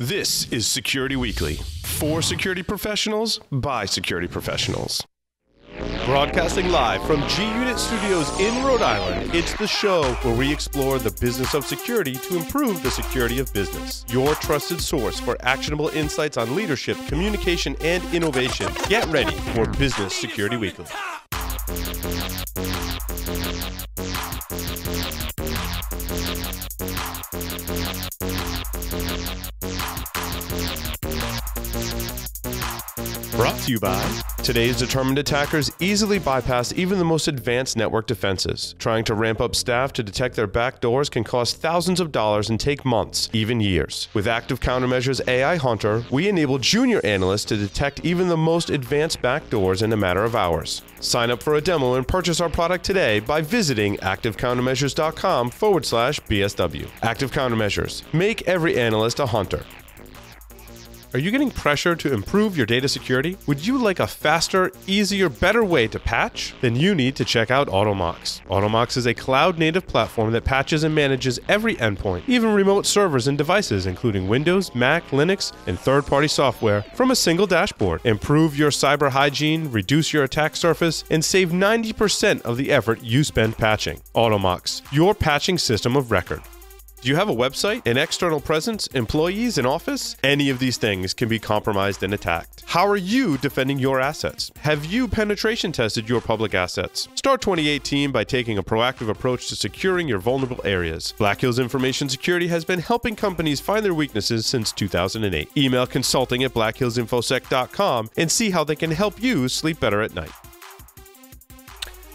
This is Security Weekly, for security professionals, by security professionals. Broadcasting live from G-Unit Studios in Rhode Island, it's the show where we explore the business of security to improve the security of business. Your trusted source for actionable insights on leadership, communication, and innovation. Get ready for Business Security Weekly. Brought to you by today's determined attackers easily bypass even the most advanced network defenses. Trying to ramp up staff to detect their backdoors can cost thousands of dollars and take months, even years. With Active Countermeasures AI Hunter, we enable junior analysts to detect even the most advanced backdoors in a matter of hours. Sign up for a demo and purchase our product today by visiting activecountermeasures.com/BSW. Active Countermeasures. Make every analyst a hunter. Are you getting pressure to improve your data security? Would you like a faster, easier, better way to patch? Then you need to check out Automox. Automox is a cloud-native platform that patches and manages every endpoint, even remote servers and devices, including Windows, Mac, Linux, and third-party software from a single dashboard. Improve your cyber hygiene, reduce your attack surface, and save 90% of the effort you spend patching. Automox, your patching system of record. Do you have a website, an external presence, employees, an office? Any of these things can be compromised and attacked. How are you defending your assets? Have you penetration tested your public assets? Start 2018 by taking a proactive approach to securing your vulnerable areas. Black Hills Information Security has been helping companies find their weaknesses since 2008. Email consulting@blackhillsinfosec.com and see how they can help you sleep better at night.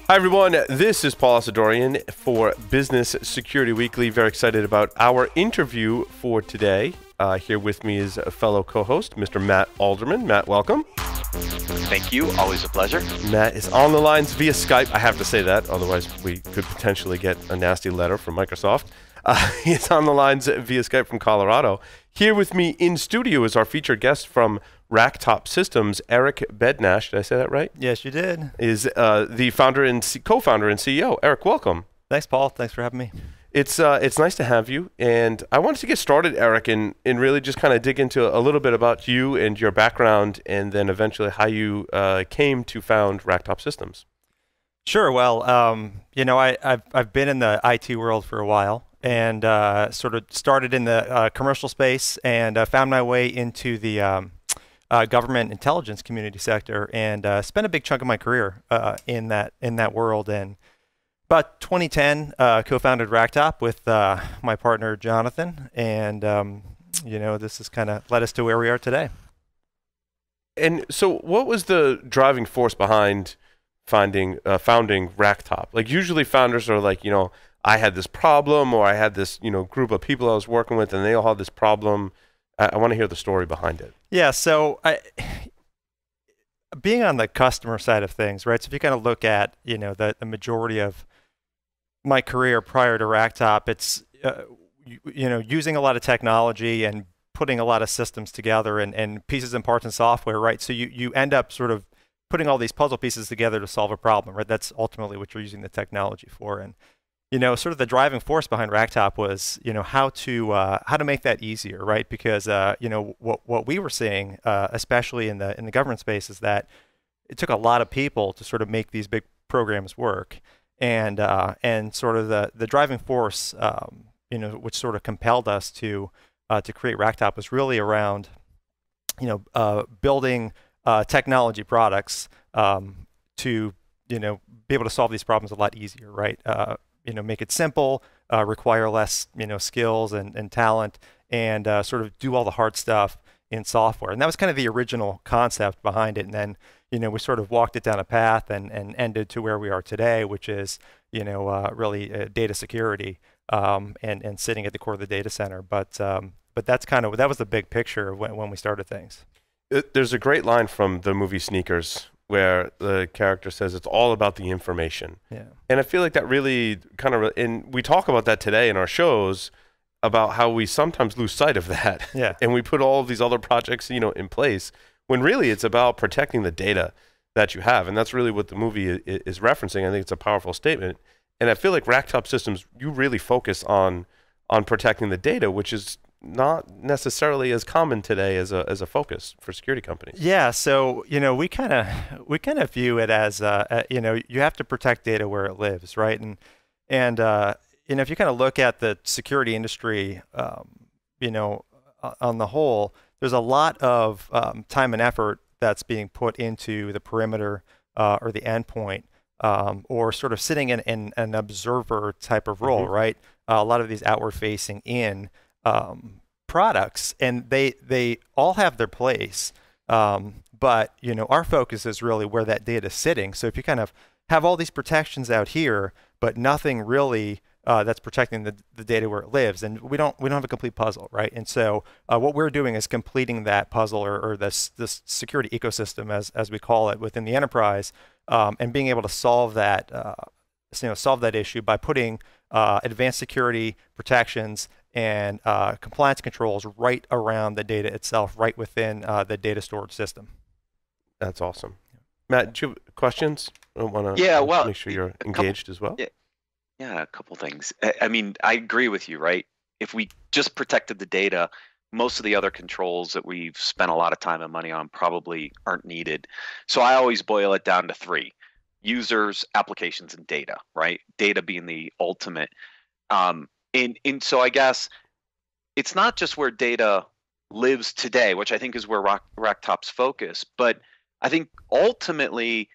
Hi everyone, this is Paul Asadorian for Business Security Weekly. Very excited about our interview for today. Here with me is a fellow co-host, Mr. Matt Alderman. Matt, welcome. Thank you. Always a pleasure. Matt is on the lines via Skype. I have to say that, otherwise we could potentially get a nasty letter from Microsoft. He's on the lines via Skype from Colorado. Here with me in studio is our featured guest from RackTop Systems, Eric Bednash. Did I say that right? Yes, you did. Is the founder and co-founder and CEO. Eric, welcome. Thanks, Paul. Thanks for having me. It's nice to have you. And I wanted to get started, Eric, and really just kind of dig into a little bit about you and your background, and then eventually how you came to found RackTop Systems. Sure. Well, I've been in the IT world for a while, and sort of started in the commercial space, and found my way into the government intelligence community sector, and spent a big chunk of my career in that world. And about 2010, co-founded RackTop with my partner Jonathan, and this has kind of led us to where we are today. And so, what was the driving force behind founding RackTop? Like, usually founders are like, I had this problem, or I had this group of people I was working with, and they all had this problem. I want to hear the story behind it. Yeah, so being on the customer side of things, right? So if you kind of look at, the majority of my career prior to RackTop, it's, using a lot of technology and putting a lot of systems together and pieces and parts and software, right? So you end up sort of putting all these puzzle pieces together to solve a problem, right? That's ultimately what you're using the technology for. And sort of the driving force behind RackTop was, how to make that easier, right? Because what we were seeing, especially in the government space, is that it took a lot of people to sort of make these big programs work, and sort of the driving force, which sort of compelled us to create RackTop was really around, building technology products to be able to solve these problems a lot easier, right? Make it simple, require less, skills and talent, and sort of do all the hard stuff in software. And that was kind of the original concept behind it. And then, we sort of walked it down a path and ended to where we are today, which is, really data security and sitting at the core of the data center. But that was the big picture when we started things. There's a great line from the movie Sneakers where the character says it's all about the information. Yeah. And I feel like that really kind of, and we talk about that today in our shows about how we sometimes lose sight of that. Yeah. And we put all of these other projects, in place, when really it's about protecting the data that you have. And that's really what the movie is referencing. I think it's a powerful statement. And I feel like RackTop Systems, you really focus on protecting the data, which is not necessarily as common today as a focus for security companies. Yeah, so we kind of view it as you have to protect data where it lives, right? And if you kind of look at the security industry, on the whole, there's a lot of time and effort that's being put into the perimeter or the endpoint, or sort of sitting in an observer type of role, right? A lot of these outward-facing in products, and they all have their place, but our focus is really where that data is sitting. So if you kind of have all these protections out here, but nothing really that's protecting the data where it lives, and we don't have a complete puzzle, right? And so what we're doing is completing that puzzle or this security ecosystem, as we call it, within the enterprise, and being able to solve that issue by putting advanced security protections and compliance controls right around the data itself, right within the data storage system. That's awesome. Matt, do you have questions? I want to make sure you're engaged as well. Yeah, a couple things. I mean, I agree with you, right? If we just protected the data, most of the other controls that we've spent a lot of time and money on probably aren't needed. So I always boil it down to three: users, applications, and data, right? Data being the ultimate. And so I guess it's not just where data lives today, which I think is where RackTop's focus, but I think ultimately,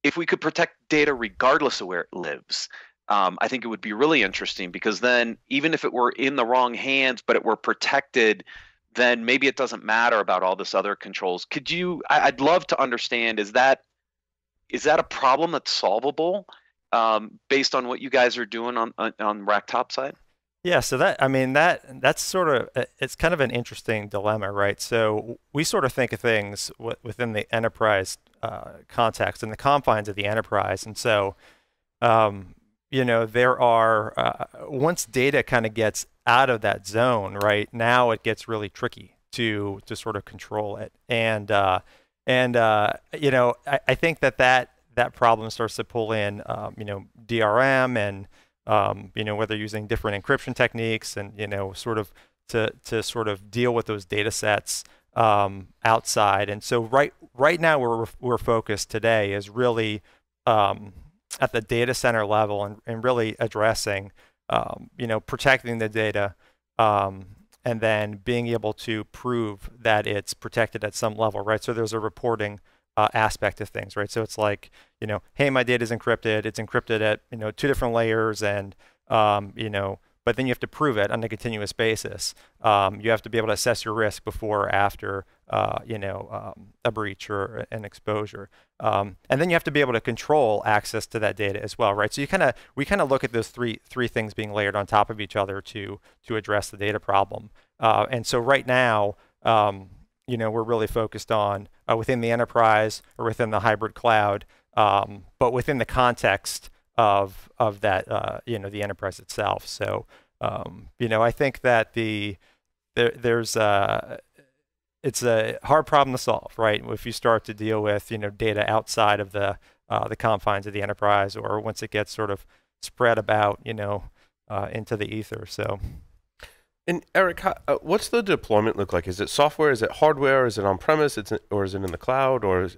if we could protect data regardless of where it lives, I think it would be really interesting, because then even if it were in the wrong hands, but it were protected, then maybe it doesn't matter about all this other controls. I'd love to understand, is that a problem that's solvable based on what you guys are doing on RackTop side? Yeah, so that's sort of, it's kind of an interesting dilemma, right? So we sort of think of things within the enterprise context and the confines of the enterprise, and so there are once data kind of gets out of that zone, right? Now it gets really tricky to sort of control it, and I think that problem starts to pull in DRM and whether using different encryption techniques and sort of to sort of deal with those data sets outside. And so right now where we're focused today is really at the data center level and really addressing protecting the data and then being able to prove that it's protected at some level, right? So there's a reporting aspect of things, right? So it's like, hey, my data is encrypted. It's encrypted at, 2 different layers, and, but then you have to prove it on a continuous basis. You have to be able to assess your risk before or after, a breach or an exposure. And then you have to be able to control access to that data as well, right? So we kind of look at those three things being layered on top of each other to address the data problem. And so right now, we're really focused on within the enterprise or within the hybrid cloud, but within the context of that, the enterprise itself. So, I think that it's a hard problem to solve, right? If you start to deal with, data outside of the confines of the enterprise, or once it gets sort of spread about, into the ether. So. And Eric, what's the deployment look like? Is it software? Is it hardware? Is it on-premise? Or is it in the cloud? Or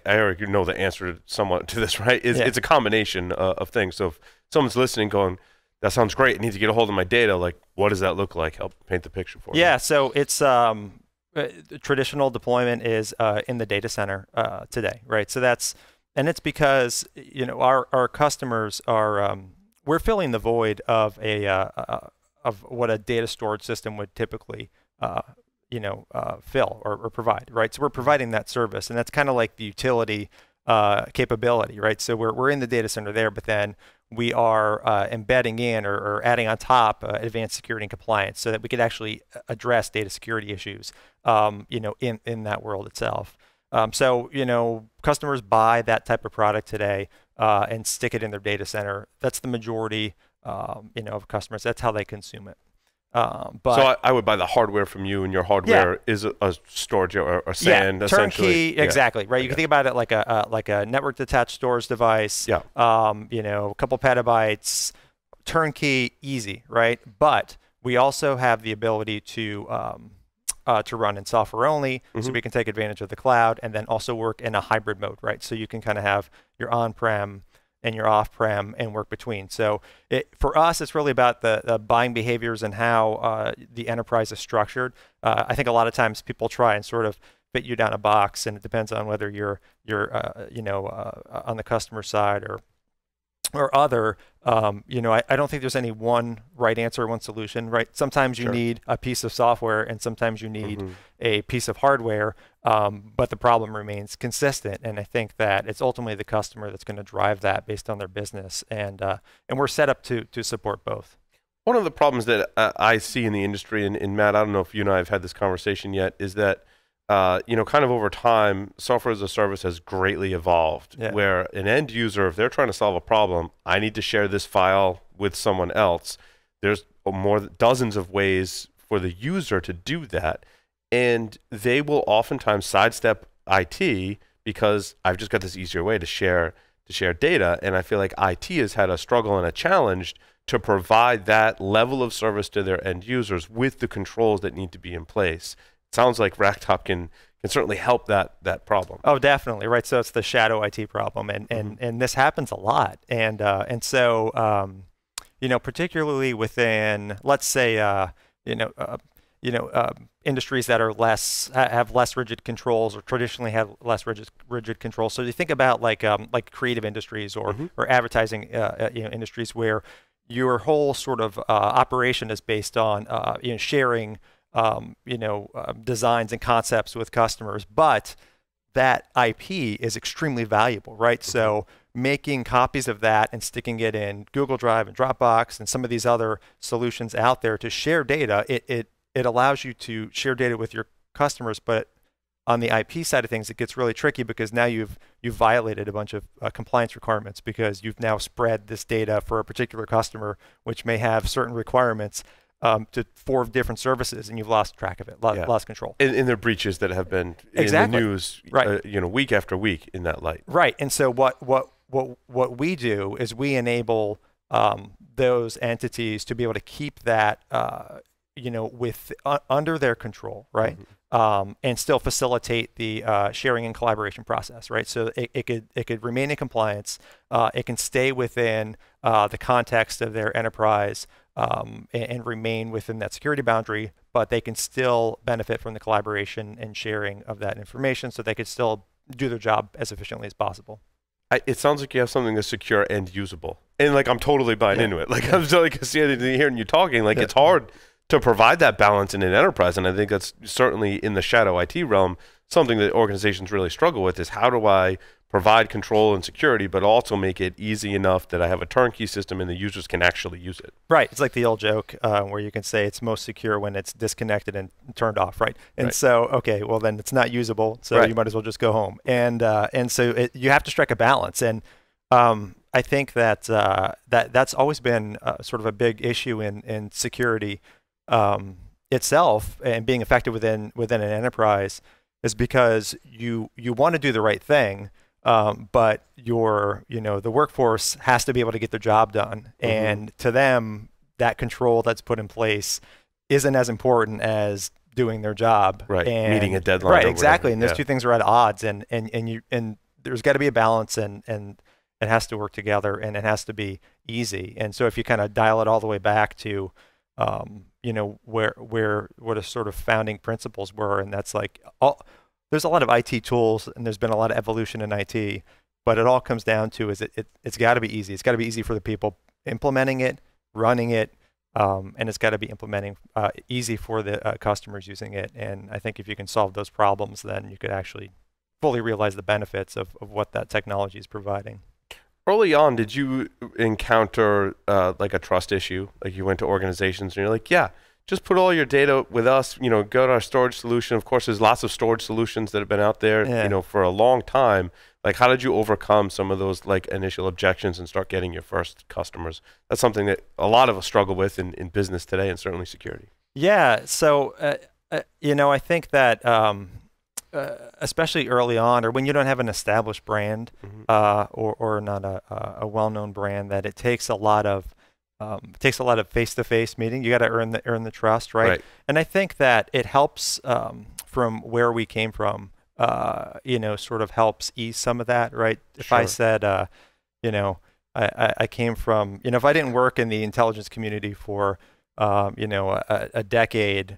Eric, you know the answer somewhat to this, right? It's a combination of things. So if someone's listening going, that sounds great, I need to get a hold of my data, like, what does that look like? Help paint the picture for me. Yeah, so it's traditional deployment is in the data center today, right? So and it's because, our customers are, we're filling the void of of what a data storage system would typically, fill or provide, right? So we're providing that service, and that's kind of like the utility capability, right? So we're in the data center there, but then we are embedding in or adding on top advanced security and compliance, so that we could actually address data security issues, in that world itself. So customers buy that type of product today and stick it in their data center. That's the majority. Of customers. That's how they consume it. But so I would buy the hardware from you, and your hardware is a storage or a SAN, essentially. Turnkey, exactly, right? You can think about it like a network attached storage device. Yeah. A couple petabytes, turnkey, easy, right? But We also have the ability to run in software only, so we can take advantage of the cloud, and then also work in a hybrid mode, right? So you can kind of have your on-prem and your off-prem and work between. So for us, it's really about the buying behaviors and how the enterprise is structured. I think a lot of times people try and sort of fit you down a box, and it depends on whether you're on the customer side or other. I don't think there's any one right answer, one solution, right? Sometimes you need a piece of software, and sometimes you need a piece of hardware, but the problem remains consistent. And I think that it's ultimately the customer that's going to drive that based on their business, and we're set up to support both. One of the problems that I see in the industry, and Matt, I don't know if you and I have had this conversation yet, is that kind of over time, software as a service has greatly evolved, where an end user, if they're trying to solve a problem, I need to share this file with someone else. There's dozens of ways for the user to do that, and they will oftentimes sidestep IT because I've just got this easier way to share data, and I feel like IT has had a struggle and a challenge to provide that level of service to their end users with the controls that need to be in place. Sounds like RackTop can certainly help that problem. Oh, definitely, right. So it's the shadow IT problem, and this happens a lot, and so particularly within, let's say, industries that are have less rigid controls, or traditionally have less rigid controls. So you think about like creative industries or advertising industries, where your whole sort of operation is based on sharing designs and concepts with customers, but that IP is extremely valuable, right? So making copies of that and sticking it in Google Drive and Dropbox and some of these other solutions out there to share data, it allows you to share data with your customers, but on the IP side of things, it gets really tricky because now you've violated a bunch of compliance requirements, because you've now spread this data for a particular customer, which may have certain requirements to 4 different services, and you've lost track of it, lost control. And there are breaches that have been in the news, week after week in that light. Right. And so what we do is we enable those entities to be able to keep that under their control, right? And still facilitate the sharing and collaboration process, right? So it could remain in compliance. It can stay within the context of their enterprise, and remain within that security boundary, but they can still benefit from the collaboration and sharing of that information, so they could still do their job as efficiently as possible. It sounds like you have something that's secure and usable, and I'm totally buying into it. I'm hearing you talking, it's hard to provide that balance in an enterprise, and I think that's certainly in the shadow IT realm something that organizations really struggle with, is how do I provide control and security, but also make it easy enough that I have a turnkey system and the users can actually use it. Right. It's like the old joke where you can say it's most secure when it's disconnected and turned off, right? And so, okay, well then it's not usable, so you might as well just go home. And so you have to strike a balance. And I think that that's always been sort of a big issue in security itself, and being effective within an enterprise, is because you want to do the right thing, but the workforce has to be able to get their job done, and to them that control that's put in place isn't as important as doing their job, right? And meeting a deadline, right? Exactly, and those two things are at odds, and there's got to be a balance, and it has to work together, and it has to be easy. And so if you kind of dial it all the way back to what the sort of founding principles were, and that's there's a lot of IT tools, and there's been a lot of evolution in IT, but it all comes down to it's got to be easy. It's got to be easy for the people implementing it, running it, and it's got to be easy for the customers using it. And I think if you can solve those problems, then you could actually fully realize the benefits of what that technology is providing. Early on, did you encounter a trust issue? You went to organizations and you're like, yeah, just put all your data with us, go to our storage solution. Of course, there's lots of storage solutions that have been out there, for a long time. How did you overcome some of those initial objections and start getting your first customers? That's something that a lot of us struggle with in business today, and certainly security. Yeah. So, I think that especially early on, or when you don't have an established brand, or not a well-known brand, that it takes a lot of it takes a lot of face-to-face meeting. You got to earn the trust, right? Right. And I think that it helps from where we came from. Sort of helps ease some of that, right? If I Sure. said, I came from, if I didn't work in the intelligence community for, a decade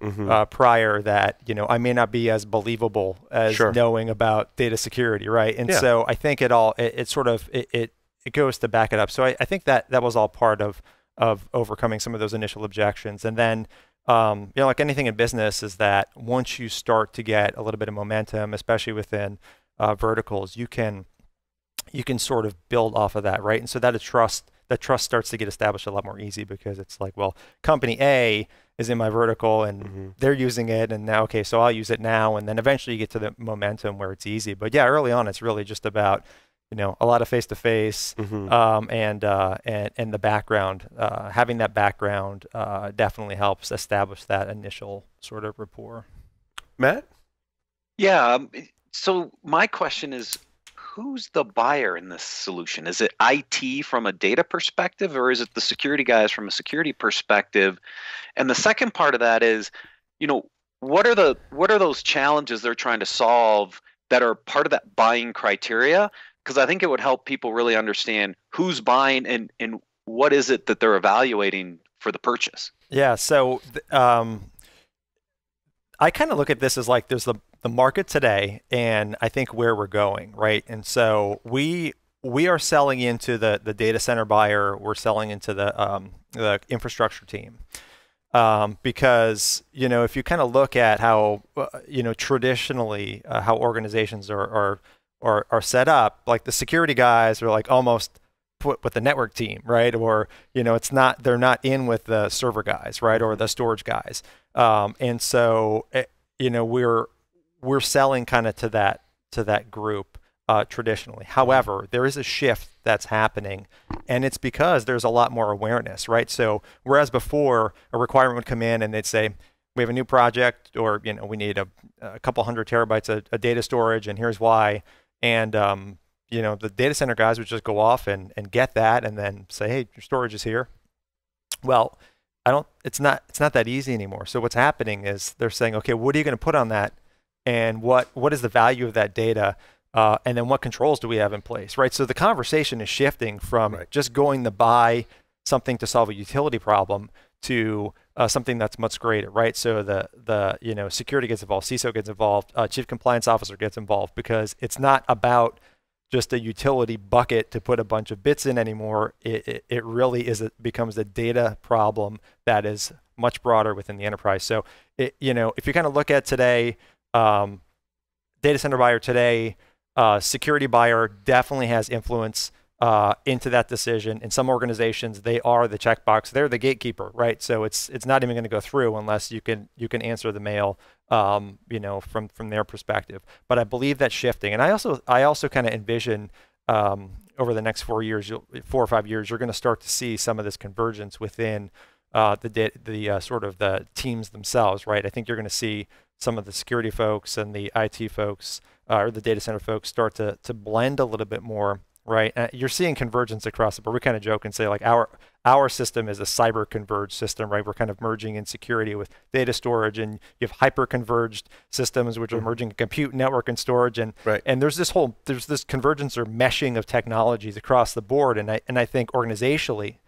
prior, that, I may not be as believable as Sure. knowing about data security, right? And Yeah. so I think it goes to back it up. So I think that was all part of overcoming some of those initial objections. And then, like anything in business, is that once you start to get a little bit of momentum, especially within verticals, you can sort of build off of that, right? And so that trust starts to get established a lot more easy, because it's like, well, company A is in my vertical and they're using it, and now, okay, so I'll use it now. And then eventually you get to the momentum where it's easy. But yeah, early on, it's really just about, a lot of face-to-face, and the background. Having that background definitely helps establish that initial sort of rapport. Matt? Yeah. So my question is, who's the buyer in this solution? Is it IT from a data perspective, or is it the security guys from a security perspective? And the second part of that is, what are those challenges they're trying to solve that are part of that buying criteria? Because I think it would help people really understand who's buying and what is it that they're evaluating for the purchase. Yeah. So I kind of look at this as like there's the market today, and I think where we're going, right? And so we are selling into the data center buyer. We're selling into the infrastructure team, because if you kind of look at how traditionally how organizations are set up, like the security guys are like almost put with the network team, right? Or they're not in with the server guys, right? Or the storage guys, and so we're selling kind of to that group traditionally. However, there is a shift that's happening, and it's because there's a lot more awareness, right? So whereas before a requirement would come in and they'd say, we have a new project, or we need a couple hundred terabytes of data storage, and here's why. And the data center guys would just go off and get that, and then say, hey, your storage is here. Well, it's not that easy anymore. So what's happening is they're saying, okay, what are you going to put on that? And what is the value of that data? And then what controls do we have in place, right? So the conversation is shifting from just going to buy something to solve a utility problem to something that's much greater, right? So the security gets involved, CISO gets involved, chief compliance officer gets involved, because it's not about just a utility bucket to put a bunch of bits in anymore. It really becomes a data problem that is much broader within the enterprise. So if you kind of look at today, data center buyer today, security buyer definitely has influence into that decision. In some organizations, they are the checkbox. They're the gatekeeper, right? So it's not even going to go through unless you can answer the mail, from their perspective. But I believe that's shifting, and I also kind of envision over the next 4 or 5 years, you're going to start to see some of this convergence within the sort of the teams themselves, right? I think you're going to see some of the security folks and the IT folks or the data center folks start to blend a little bit more, right? You're seeing convergence across the board. We kind of joke and say like our system is a cyber converged system, right? We're kind of merging in security with data storage, and you have hyper converged systems which are merging compute, network, and storage, and there's this convergence or meshing of technologies across the board, and I think organizationally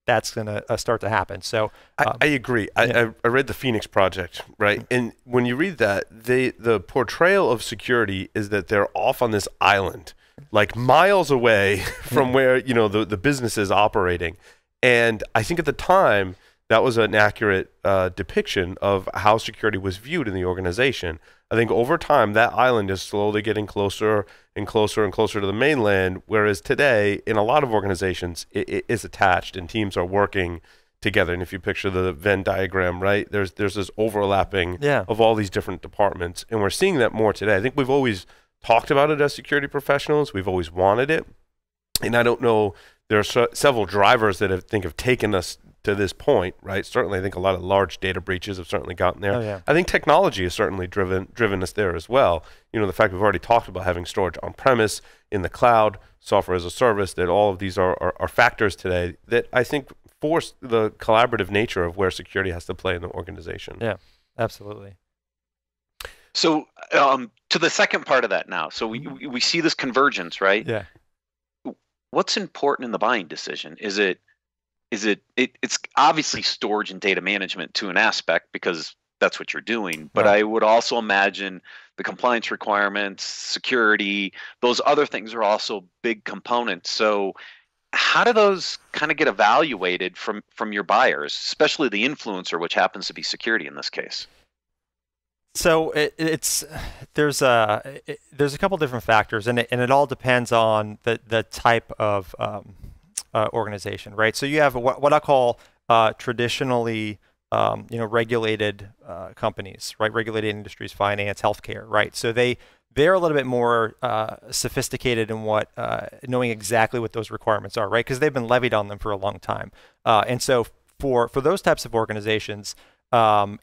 that's going to start to happen. So I agree. I read the Phoenix Project, right? And when you read that, the portrayal of security is that they're off on this island, like miles away from where the business is operating. And I think at the time that was an accurate depiction of how security was viewed in the organization. I think over time that island is slowly getting closer and closer and closer to the mainland, whereas today in a lot of organizations it is attached and teams are working together. And if you picture the Venn diagram, right, there's this overlapping of all these different departments, and we're seeing that more today. I think we've always talked about it as security professionals. We've always wanted it, and I don't know. There are several drivers that have taken us to this point, right? Certainly, I think a lot of large data breaches have certainly gotten there. Oh, yeah. I think technology has certainly driven us there as well. The fact we've already talked about having storage on premise, in the cloud, software as a service, that all of these are factors today that I think force the collaborative nature of where security has to play in the organization. Yeah, absolutely. So to the second part of that now. So we see this convergence, right? Yeah. What's important in the buying decision? It's obviously storage and data management to an aspect because that's what you're doing. But Right. I would also imagine the compliance requirements, security, those other things are also big components. So how do those kind of get evaluated from your buyers, especially the influencer, which happens to be security in this case? So there's a couple different factors, and it all depends on the type of organization, right? So you have what I call traditionally regulated companies, right? Regulated industries, finance, healthcare, right? So they're a little bit more sophisticated in what knowing exactly what those requirements are, right? Because they've been levied on them for a long time, and so for those types of organizations.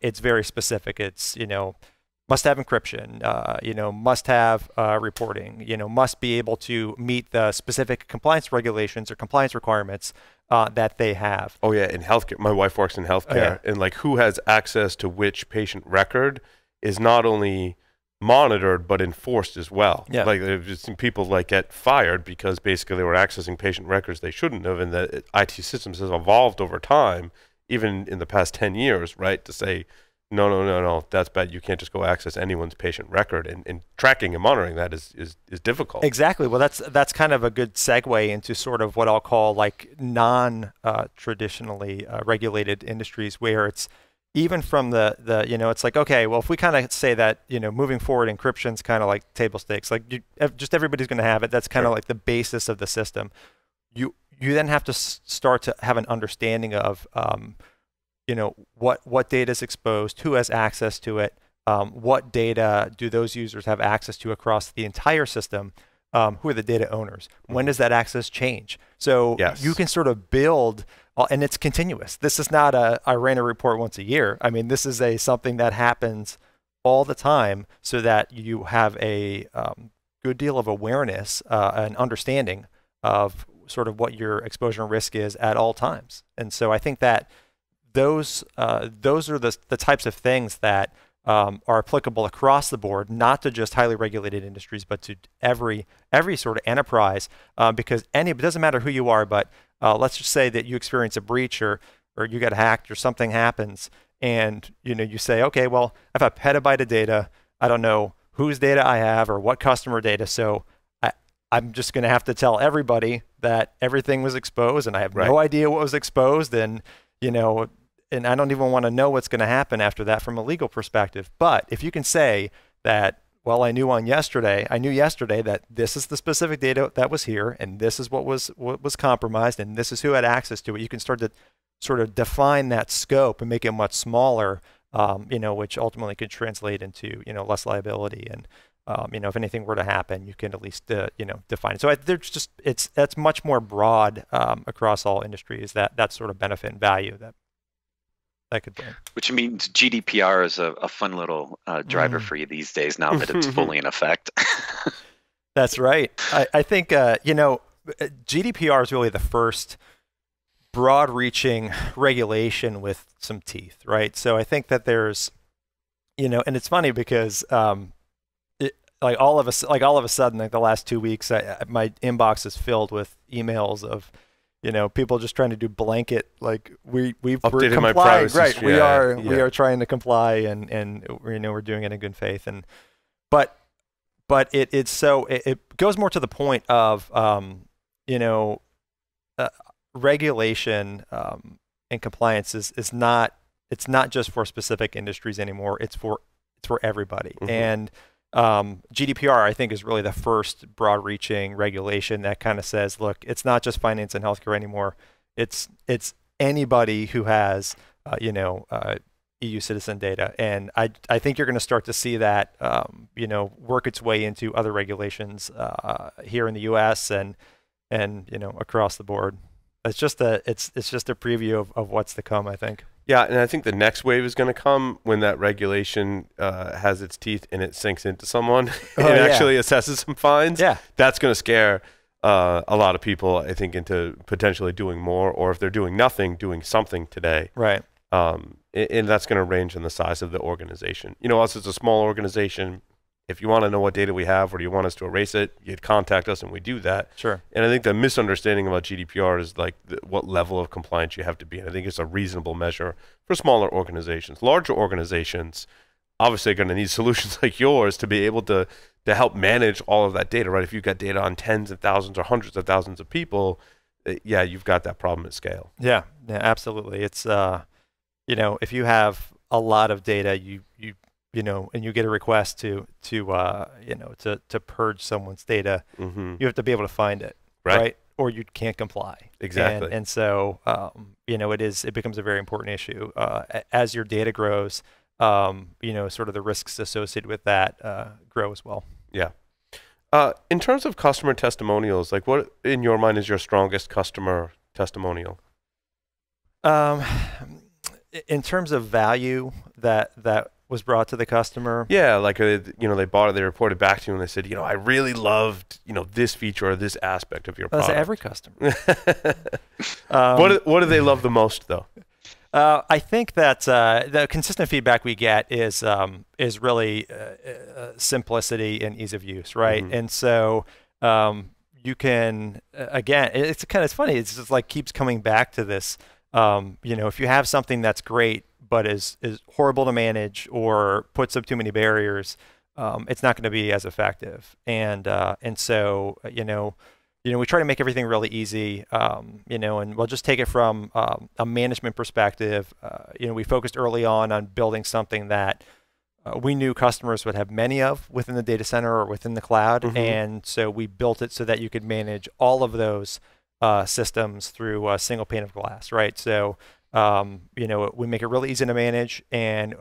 It's very specific. It's, must have encryption, must have reporting, must be able to meet the specific compliance regulations or compliance requirements that they have. Oh yeah, in healthcare. My wife works in healthcare, and like who has access to which patient record is not only monitored but enforced as well. Yeah. Like there's some people like get fired because basically they were accessing patient records they shouldn't have, and the IT systems has evolved over time. Even in the past 10 years, right, to say, no, that's bad. You can't just go access anyone's patient record, and tracking and monitoring that is difficult. Exactly. Well, that's kind of a good segue into sort of what I'll call like non-traditionally regulated industries, where it's even from the it's like, okay, well, if we kind of say that, moving forward, encryption's kind of like table stakes, like just everybody's going to have it. That's kind of like the basis of the system. You then have to start to have an understanding of, what data is exposed, who has access to it, what data do those users have access to across the entire system, who are the data owners, when does that access change? So you can sort of build, and it's continuous. This is not I ran a report once a year. I mean, this is something that happens all the time, so that you have a good deal of awareness and understanding of sort of what your exposure and risk is at all times. And so I think that those are the types of things that are applicable across the board, not to just highly regulated industries, but to every sort of enterprise, because it doesn't matter who you are, but let's just say that you experience a breach or you get hacked or something happens, and you say, okay, well, I have a petabyte of data. I don't know whose data I have or what customer data, so I'm just going to have to tell everybody that everything was exposed, and I have no idea what was exposed, and and I don't even want to know what's going to happen after that from a legal perspective. But if you can say that, well, I knew yesterday that this is the specific data that was here, and this is what was compromised, and this is who had access to it. You can start to sort of define that scope and make it much smaller, which ultimately could translate into less liability. And if anything were to happen, you can at least define it. So that's much more broad across all industries, that sort of benefit and value that could bring. Which means GDPR is a fun little driver for you these days, now that it's fully in effect. That's right. I think GDPR is really the first broad-reaching regulation with some teeth, right? So I think that there's, and it's funny because all of a sudden, like the last 2 weeks, my inbox is filled with emails of, people just trying to do blanket, like we've updated complying, my privacy. Right? We are trying to comply, and we're doing it in good faith, but it goes more to the point of regulation and compliance is not just for specific industries anymore. It's for everybody. Mm-hmm. And GDPR, I think, is really the first broad-reaching regulation that kind of says, look, it's not just finance and healthcare anymore. It's anybody who has EU citizen data, and I think you're going to start to see that work its way into other regulations here in the U.S. and across the board. It's just a preview of what's to come, I think. Yeah, and I think the next wave is going to come when that regulation has its teeth and it sinks into someone and actually assesses some fines. Yeah. That's going to scare a lot of people, I think, into potentially doing more, or if they're doing nothing, doing something today. Right. And that's going to range in the size of the organization. You know, us as a small organization, if you want to know what data we have or do you want us to erase it, you'd contact us and we do that. Sure. And I think the misunderstanding about GDPR is like what level of compliance you have to be. And I think it's a reasonable measure for smaller organizations. Larger organizations obviously are going to need solutions like yours to be able to help manage all of that data, right? If you've got data on tens of thousands or hundreds of thousands of people, yeah, you've got that problem at scale. Yeah, absolutely. It's, you know, if you have a lot of data, you know, and you get a request to purge someone's data, Mm-hmm. you have to be able to find it, Right. Or you can't comply. Exactly. And so, you know, it becomes a very important issue as your data grows. You know, sort of the risks associated with that grow as well. Yeah. In terms of customer testimonials, like what in your mind is your strongest customer testimonial? In terms of value that was brought to the customer. Yeah, like you know, they bought it, they reported back to you, and they said, you know, I really loved, you know, this feature or this aspect of your product. That's every customer. What do they love the most, though? I think that the consistent feedback we get is really simplicity and ease of use, right? Mm-hmm. And so you can again, it's funny. It's just like keeps coming back to this. You know, if you have something that's great but is horrible to manage or puts up too many barriers, it's not going to be as effective. And so you know, we try to make everything really easy. You know, and we'll just take it from a management perspective. You know, we focused early on building something that we knew customers would have many of within the data center or within the cloud, Mm-hmm. and so we built it so that you could manage all of those systems through a single pane of glass, right? So, you know, we make it really easy to manage, and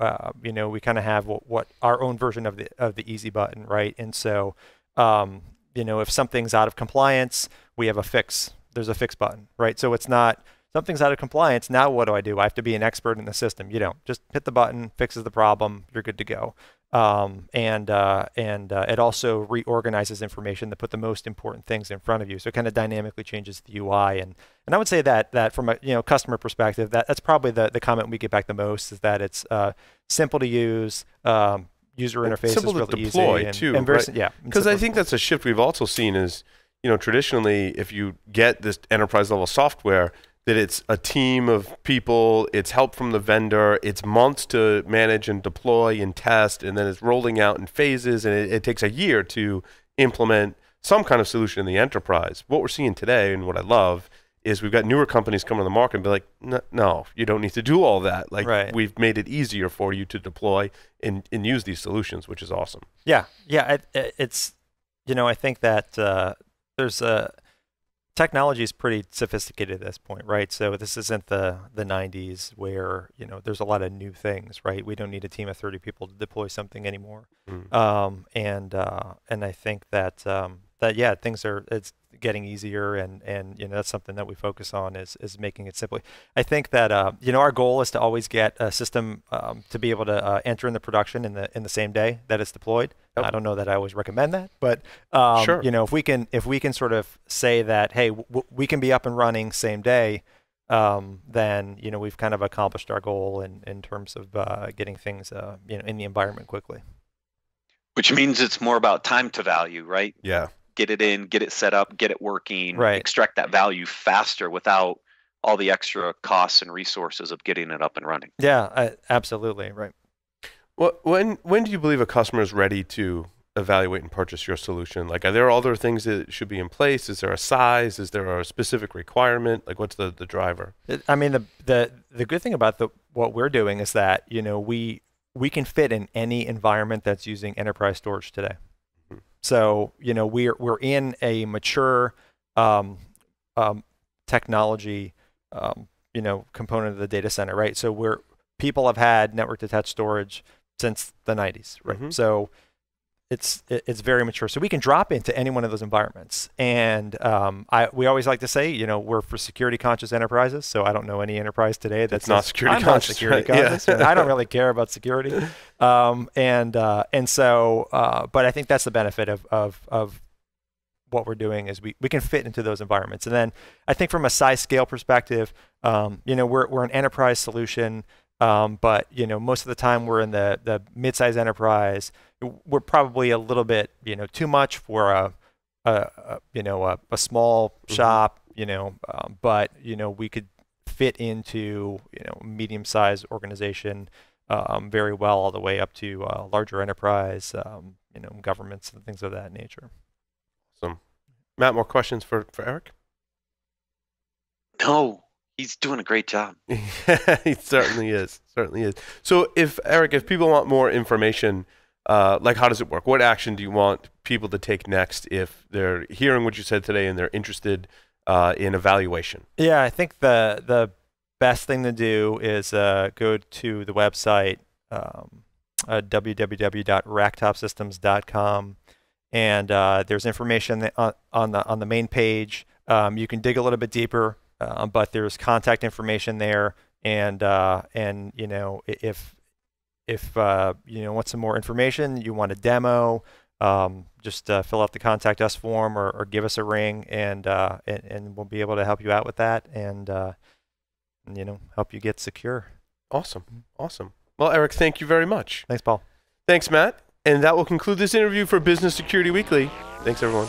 you know, we kind of have what our own version of the easy button, right? And so, you know, if something's out of compliance, we have a fix. There's a fix button, right? So it's not something's out of compliance. Now what do? I have to be an expert in the system. You don't. Just hit the button, fixes the problem, you're good to go. And it also reorganizes information to put the most important things in front of you. So it kind of dynamically changes the UI. And I would say that from a customer perspective, that's probably the comment we get back the most, is that it's simple to use. User interface simple is really to deploy easy and, too, and very, right? Yeah, Because I think that's a shift we've also seen is, you know, traditionally if you get this enterprise level software, that it's a team of people, it's help from the vendor, it's months to manage and deploy and test, and then it's rolling out in phases, and it takes a year to implement some kind of solution in the enterprise. What we're seeing today, and what I love, is we've got newer companies coming to the market and be like, no, you don't need to do all that. Like, right. We've made it easier for you to deploy and use these solutions, which is awesome. Yeah. It's, you know, I think that there's technology is pretty sophisticated at this point, right? So this isn't the 90s where, you know, there's a lot of new things, right? We don't need a team of 30 people to deploy something anymore. Mm. And I think that yeah, it's getting easier, and you know, that's something that we focus on is making it simpler. I think that you know, our goal is to always get a system to be able to enter into production in the same day that it's deployed. Yep. I don't know that I always recommend that, but Sure. you know, if we can sort of say that, hey, we can be up and running same day, then you know, we've kind of accomplished our goal in terms of getting things you know, in the environment quickly. Which means it's more about time to value, right? Yeah. Get it in, get it set up, get it working, Right. Extract that value faster without all the extra costs and resources of getting it up and running. Yeah, absolutely, right. Well, when do you believe a customer is ready to evaluate and purchase your solution? Like, are there other things that should be in place? Is there a size? Is there a specific requirement? Like, what's the driver? I mean, the good thing about what we're doing is that, you know, we can fit in any environment that's using enterprise storage today. Mm-hmm. So, you know, we're in a mature technology, you know, component of the data center, right? So people have had network attached storage since the 90s, right? Mm-hmm. So it's very mature. So we can drop into any one of those environments. And we always like to say, you know, we're for security conscious enterprises. So I don't know any enterprise today that's not security conscious. Not security Right? conscious. Yeah. I don't really care about security. And so, but I think that's the benefit of what we're doing is we can fit into those environments. And then I think from a size scale perspective, we're an enterprise solution, but most of the time we're in the mid-size enterprise. We're probably a little bit too much for a small shop, but we could fit into a medium-sized organization very well, all the way up to larger enterprise, governments and things of that nature. Awesome. Matt, more questions for Eric? No, he's doing a great job. He certainly is. Certainly is. So if people want more information, like how does it work? What action do you want people to take next if they're hearing what you said today and they're interested in evaluation? Yeah, I think the best thing to do is go to the website, www.racktopsystems.com, and there's information on the main page. You can dig a little bit deeper, but there's contact information there, and if you want some more information, you want a demo, just fill out the contact us form or give us a ring, and we'll be able to help you out with that and help you get secure. Awesome. Well, Eric, thank you very much. Thanks, Paul. Thanks, Matt. And that will conclude this interview for Business Security Weekly. Thanks, everyone.